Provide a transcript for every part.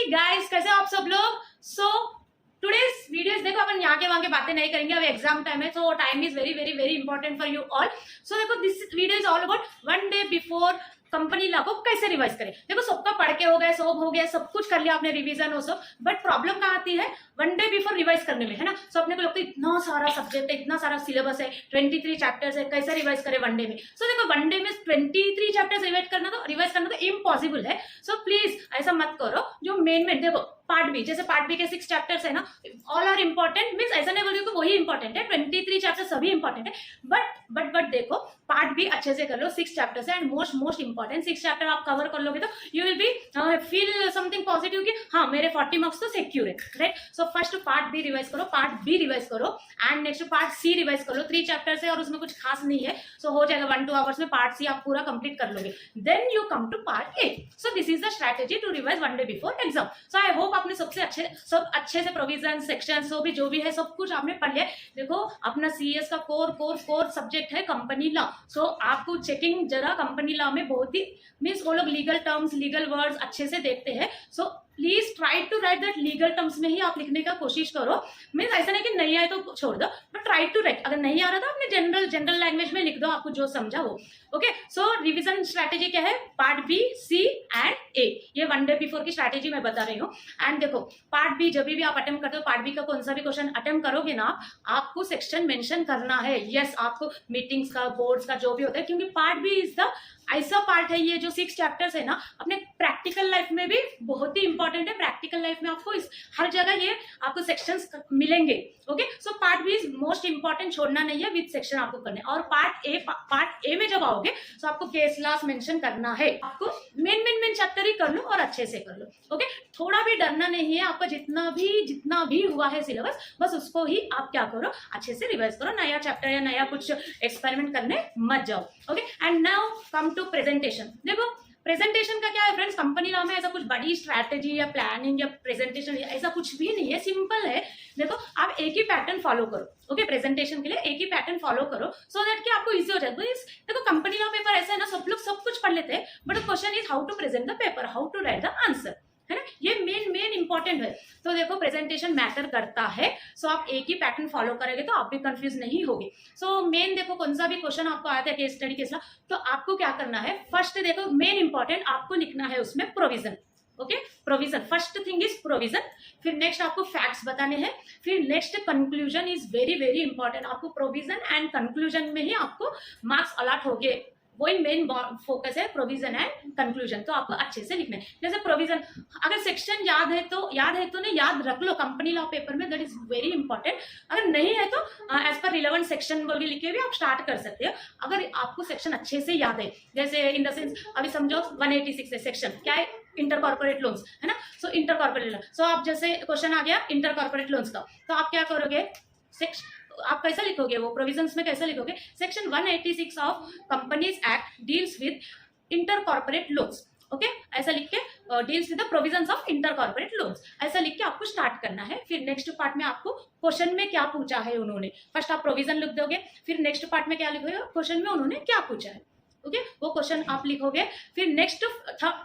Guys, कैसे हो आप सब लोग। सो टुडेस वीडियोस देखो, अपन यहाँ के वहां के बातें नहीं करेंगे, अब एग्जाम टाइम है, so time is very very very important for you all. So देखो, this video is all about one day before company law को कैसे रिवाइज करें। देखो, सबका पढ़ के हो गया, सब हो गया, सब कुछ कर लिया आपने, रिवीजन हो सब, बट प्रॉब्लम कहाँ आती है वन डे बिफोर रिवाइज करने में, है ना। सो अपने को लगता है इतना सारा सब्जेक्ट है, इतना सारा सिलेबस है, 23 चैप्टर्स है, कैसे रिवाइज करें वन डे में। सो देखो, वन डे में 23 चैप्टर्स रिवाइज करना तो इम्पॉसिबल है। सो प्लीज ऐसा मत करो। जो मेन देखो, पार्ट बी, जैसे पार्ट बी के 6 चैप्टर्स है ना, ऑल आर इंपॉर्टेंट, मीन्स ऐसा नहीं बोल रही हूँ वही इंपॉर्टेंट है, 23 चैप्टर सभी इंपॉर्टेंट है, बट देखो, पार्ट बी अच्छे से कर लो, 6 चैप्टर्स है, एंड मोस्ट इंपॉर्टेंट 6 चैप्टर आप कवर कर लोगे तो you will be feel something positive कि हाँ, मेरे 40 मार्क्स तो सिक्योर है, right. So first part B revise करो, पार्ट बी रिवाइज करो, and next part C revise कर लो। 3 चैप्टर्स है और उसमें कुछ खास नहीं है, सो हो जाएगा 1-2 आवर्स में पार्ट सी आप पूरा कंप्लीट कर लोगे। Then you come to part A. So this is the strategy to revise one day before exam. So I hope आपने सब अच्छे से प्रोविजन सेक्शन जो भी है सब कुछ आपने पढ़ लिया। देखो, अपना सीएस का कोर सब्जेक्ट है कंपनी लॉ। सो आपको चेकिंग जरा कंपनी लॉ में बहुत ही मीन्स वो लोग लीगल टर्म्स, लीगल वर्ड्स अच्छे से देखते हैं। So please try to write that legal terms में ही आप लिखने का कोशिश करो। मीन्स ऐसा नहीं कि नहीं आए तो छोड़ दो, बट ट्राई टू राइट। अगर नहीं आ रहा था अपने जनरल लैंग्वेज में लिख दो, आपको जो समझा वो। ओके, सो रिवीजन स्ट्रैटेजी क्या है, पार्ट बी, सी एंड ए, ये वन डे बिफोर की स्ट्रैटेजी मैं बता रही हूँ। एंड देखो, पार्ट बी जब भी आप अटेम्प्ट करते हो, पार्ट बी का कौन सा भी क्वेश्चन अटेम्प्ट करोगे ना, आपको सेक्शन मेंशन करना है। यस, आपको मीटिंग्स का, बोर्ड्स का जो भी होता है, क्योंकि पार्ट बी इज द ऐसा पार्ट है, ये जो 6 चैप्टर्स है ना, अपने प्रैक्टिकल लाइफ में भी बहुत ही इंपॉर्टेंट है। प्रैक्टिकल लाइफ में आपको हर जगह ये आपको सेक्शंस मिलेंगे। Okay, so part B is most important, छोड़ना नहीं है, विद सेक्शन आपको करने। और पार्ट ए में जब आओगे तो आपको केस लॉस मेंशन करना है। आपको मेन चैप्टर ही कर लो और अच्छे से कर लो। ओके, थोड़ा भी डरना नहीं है, आपका जितना भी हुआ है सिलेबस, बस उसको ही आप क्या करो, अच्छे से रिवाइज करो। नया चैप्टर या नया कुछ एक्सपेरिमेंट करने मत जाओ। Okay, and now come to presentation. देखो, प्रेजेंटेशन का क्या है फ्रेंड्स, कंपनी लॉ में ऐसा कुछ बड़ी स्ट्रैटेजी या प्लानिंग या प्रेजेंटेशन ऐसा कुछ भी नहीं है, सिंपल है। देखो, आप एक ही पैटर्न फॉलो करो। ओके, प्रेजेंटेशन के लिए एक ही पैटर्न फॉलो करो, सो दैट कि आपको इजी हो जाए। देखो, कंपनी लॉ पेपर ऐसा है ना, सब लोग सब कुछ पढ़ लेते हैं, but question is how to present the paper, how to write the answer, है ना। ये मेन इंपॉर्टेंट है। तो देखो, प्रेजेंटेशन मैटर करता है। सो आप एक ही पैटर्न फॉलो करेंगे तो आप भी कंफ्यूज नहीं होगे। सो मेन देखो, कौन सा भी क्वेश्चन आपको आता है केस स्टडी केस, तो आपको क्या करना है, फर्स्ट देखो, मेन इंपॉर्टेंट आपको लिखना है उसमें provision. Okay, provision, first thing is provision. फिर नेक्स्ट आपको फैक्ट्स बताने हैं, फिर next conclusion is very very important. आपको प्रोविजन एंड कंक्लूजन में ही आपको मार्क्स अलॉट हो गए, वही मेन फोकस है, प्रोविजन एंड कंक्लूजन। तो आपको अच्छे से लिखना है। जैसे प्रोविजन, अगर सेक्शन याद है तो ना, याद रख लो कंपनी लॉ पेपर में, दैट इज वेरी इंपॉर्टेंट। अगर नहीं है तो एज पर रिलेवेंट सेक्शन बोल के लिख के भी आप स्टार्ट कर सकते हो, अगर आपको सेक्शन अच्छे से याद है। जैसे इन द सेंस, अभी समझो 186 है सेक्शन, क्या है, इंटर कॉर्पोरेट लोन्स, है ना। सो इंटर कॉर्पोरेट लोन, सो आप जैसे क्वेश्चन आ गया इंटर कॉर्पोरेट लोन्स का, तो आप क्या करोगे, आप कैसा लिखोगे, वो प्रोविजंस में कैसा लिखोगे, section 186 of companies act deals with inter corporate loans. Okay, ऐसा लिख के deals with the provisions of inter corporate loans, ऐसा लिख के आपको स्टार्ट करना है। फिर नेक्स्ट पार्ट में आपको क्वेश्चन में क्या पूछा है उन्होंने, फर्स्ट आप प्रोविजन लिख दोगे, फिर नेक्स्ट पार्ट में क्या लिखोगे, क्वेश्चन में उन्होंने क्या पूछा है। ओके, वो क्वेश्चन आप लिखोगे। फिर नेक्स्ट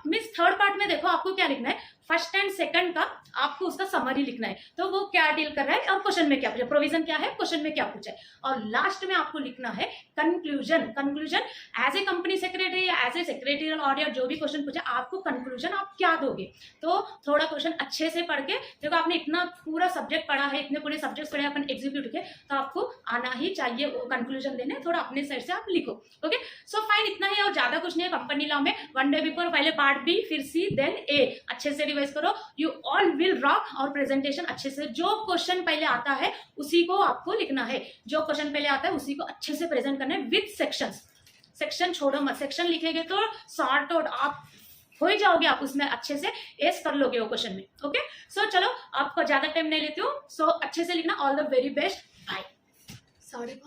मीन्स थर्ड पार्ट में देखो, आपको क्या लिखना है, फर्स्ट एंड सेकंड का आपको उसका समरी लिखना है, तो वो क्या डील कर रहा है और क्वेश्चन में क्या पूछा, प्रोविजन क्या है, क्वेश्चन में क्या पूछा है। और लास्ट में आपको लिखना है conclusion as a company secretary या एज ए सेक्रेटरियल ऑडिटर, जो भी क्वेश्चन पूछा, आपको कंक्लूजन आप क्या दोगे। तो थोड़ा क्वेश्चन अच्छे से पढ़ के, देखो आपने इतना पूरा सब्जेक्ट पढ़ा है, इतने पूरे सब्जेक्ट पढ़े अपन एग्जीक्यूट के, तो आपको आना ही चाहिए वो कंक्लूजन देने, थोड़ा अपने साइड से आप लिखो। ओके, सो फाइन, इतना ही, और ज्यादा कुछ नहीं है कंपनी लॉ में। वन डे बिफोर पहले पार्ट बी, फिर सी, देन ए, अच्छे से रिवाइज करो, यू ऑल विल रॉक। और प्रेजेंटेशन अच्छे से, जो क्वेश्चन पहले आता है उसी को आपको लिखना है, जो क्वेश्चन पहले आता है उसी को अच्छे से प्रेजेंट करना है विद सेक्शंस। सेक्शन छोड़ो मत, सेक्शन लिखेंगे तो सॉर्ट आउट आप हो ही जाओगे, आप उसमें अच्छे से एस कर लोगे वो क्वेश्चन में। ओके, सो चलो, आपको ज्यादा टाइम नहीं लेती हूँ, सो अच्छे से लिखना। All the very best, bye. Sorry.